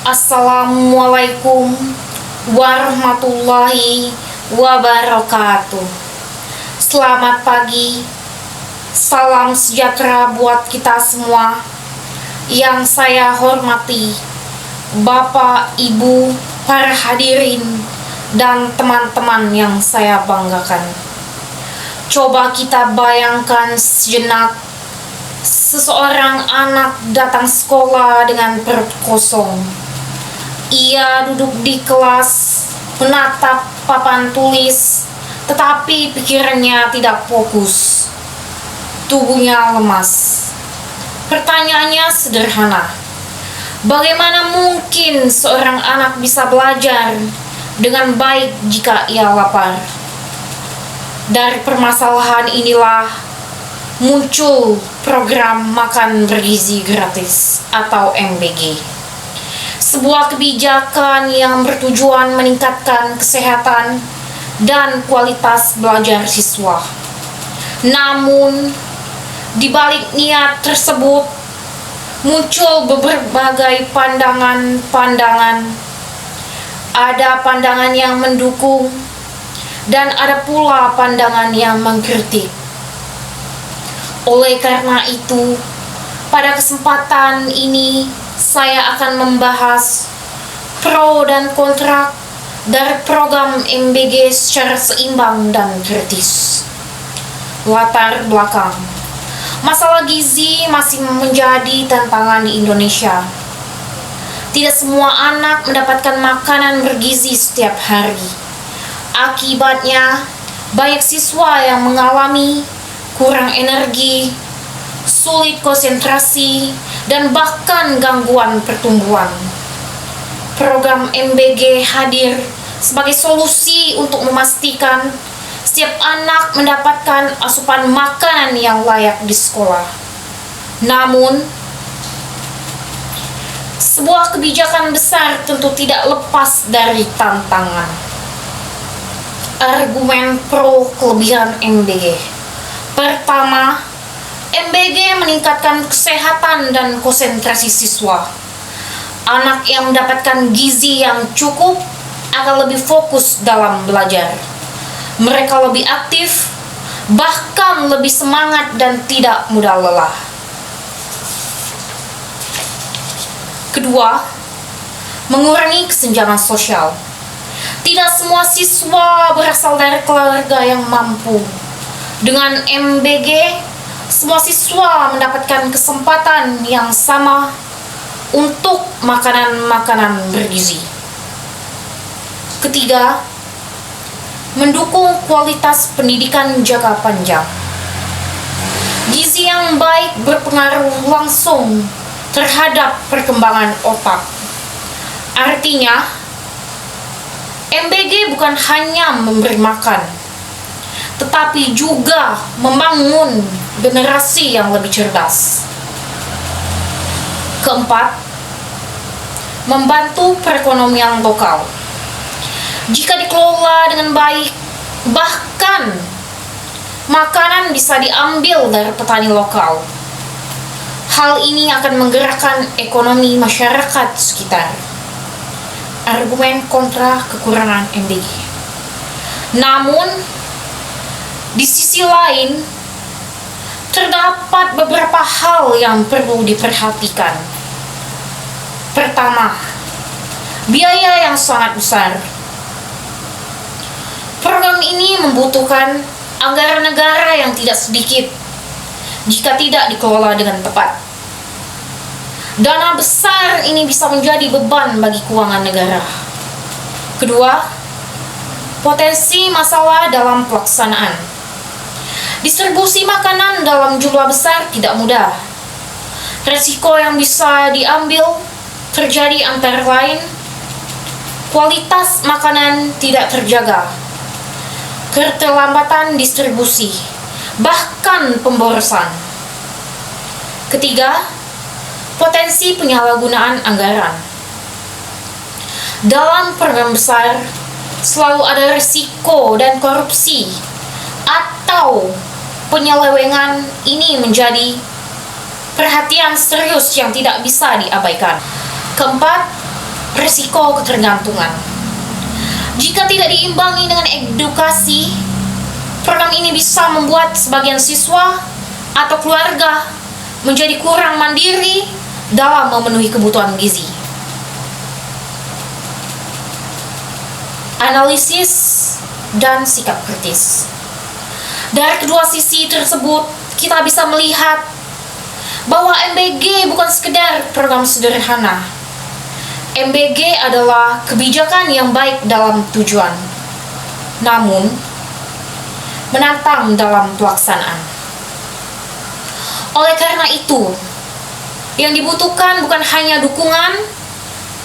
Assalamualaikum warahmatullahi wabarakatuh. Selamat pagi, salam sejahtera buat kita semua. Yang saya hormati Bapak, Ibu, para hadirin, dan teman-teman yang saya banggakan. Coba kita bayangkan sejenak, seseorang anak datang sekolah dengan perut kosong. Ia duduk di kelas, menatap papan tulis, tetapi pikirannya tidak fokus. Tubuhnya lemas. Pertanyaannya sederhana. Bagaimana mungkin seorang anak bisa belajar dengan baik jika ia lapar? Dari permasalahan inilah muncul program makan bergizi gratis atau MBG. Sebuah kebijakan yang bertujuan meningkatkan kesehatan dan kualitas belajar siswa. Namun, di balik niat tersebut muncul berbagai pandangan-pandangan. Ada pandangan yang mendukung dan ada pula pandangan yang mengkritik. Oleh karena itu, pada kesempatan ini saya akan membahas pro dan kontra dari program MBG secara seimbang dan kritis. Latar belakang. Masalah gizi masih menjadi tantangan di Indonesia. Tidak semua anak mendapatkan makanan bergizi setiap hari. Akibatnya, banyak siswa yang mengalami kurang energi, sulit konsentrasi, dan bahkan gangguan pertumbuhan. Program MBG hadir sebagai solusi untuk memastikan setiap anak mendapatkan asupan makanan yang layak di sekolah. Namun, sebuah kebijakan besar tentu tidak lepas dari tantangan. Argumen pro kelebihan MBG. Pertama, MBG meningkatkan kesehatan dan konsentrasi siswa. Anak yang mendapatkan gizi yang cukup akan lebih fokus dalam belajar. Mereka lebih aktif, bahkan lebih semangat dan tidak mudah lelah. Kedua, mengurangi kesenjangan sosial. Tidak semua siswa berasal dari keluarga yang mampu. Dengan MBG, semua siswa mendapatkan kesempatan yang sama untuk makanan-makanan bergizi. Ketiga, mendukung kualitas pendidikan jangka panjang. Gizi yang baik berpengaruh langsung terhadap perkembangan otak. Artinya, MBG bukan hanya memberi makan, tetapi juga membangun generasi yang lebih cerdas. Keempat, membantu perekonomian lokal. Jika dikelola dengan baik, bahkan makanan bisa diambil dari petani lokal. Hal ini akan menggerakkan ekonomi masyarakat sekitar. Argumen kontra kekurangan MBG. Namun, di sisi lain, terdapat beberapa hal yang perlu diperhatikan. Pertama, biaya yang sangat besar. Program ini membutuhkan anggaran negara yang tidak sedikit jika tidak dikelola dengan tepat. Dana besar ini bisa menjadi beban bagi keuangan negara. Kedua, potensi masalah dalam pelaksanaan. Distribusi makanan dalam jumlah besar tidak mudah. Resiko yang bisa diambil terjadi antara lain kualitas makanan tidak terjaga, keterlambatan distribusi, bahkan pemborosan. Ketiga, potensi penyalahgunaan anggaran. Dalam program besar, selalu ada risiko dan korupsi atau penyelewengan. Ini menjadi perhatian serius yang tidak bisa diabaikan. Keempat, resiko ketergantungan. Jika tidak diimbangi dengan edukasi, program ini bisa membuat sebagian siswa atau keluarga menjadi kurang mandiri dalam memenuhi kebutuhan gizi. Analisis dan sikap kritis. Dari kedua sisi tersebut, kita bisa melihat bahwa MBG bukan sekedar program sederhana. MBG adalah kebijakan yang baik dalam tujuan, namun menantang dalam pelaksanaan. Oleh karena itu, yang dibutuhkan bukan hanya dukungan,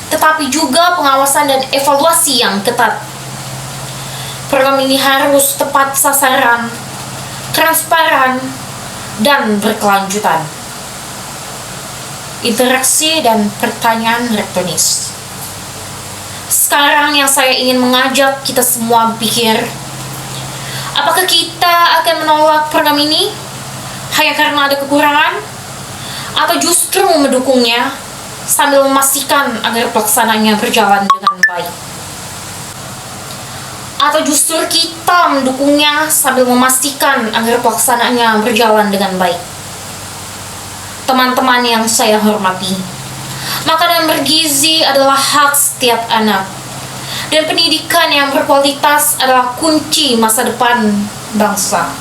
tetapi juga pengawasan dan evaluasi yang ketat. Program ini harus tepat sasaran, transparan, dan berkelanjutan. Interaksi dan pertanyaan retoris. Sekarang yang saya ingin mengajak kita semua berpikir, apakah kita akan menolak program ini hanya karena ada kekurangan, atau justru mendukungnya sambil memastikan agar pelaksanaannya berjalan dengan baik? Atau justru kita mendukungnya sambil memastikan agar pelaksanaannya berjalan dengan baik? Teman-teman yang saya hormati, makanan bergizi adalah hak setiap anak, dan pendidikan yang berkualitas adalah kunci masa depan bangsa.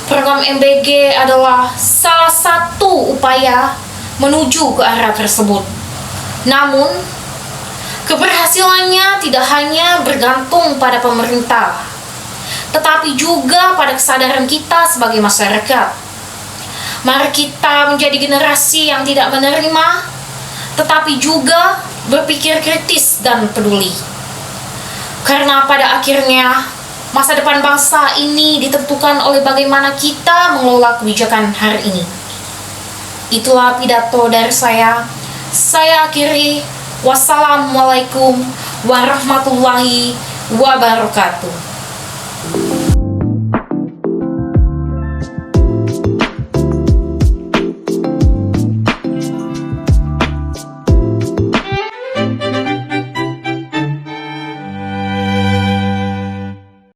Program MBG adalah salah satu upaya menuju ke arah tersebut. Namun, keberhasilannya tidak hanya bergantung pada pemerintah, tetapi juga pada kesadaran kita sebagai masyarakat. Mari kita menjadi generasi yang tidak menerima, tetapi juga berpikir kritis dan peduli. Karena pada akhirnya, masa depan bangsa ini ditentukan oleh bagaimana kita mengelola kebijakan hari ini. Itulah pidato dari saya. Saya akhiri. Wassalamualaikum warahmatullahi wabarakatuh.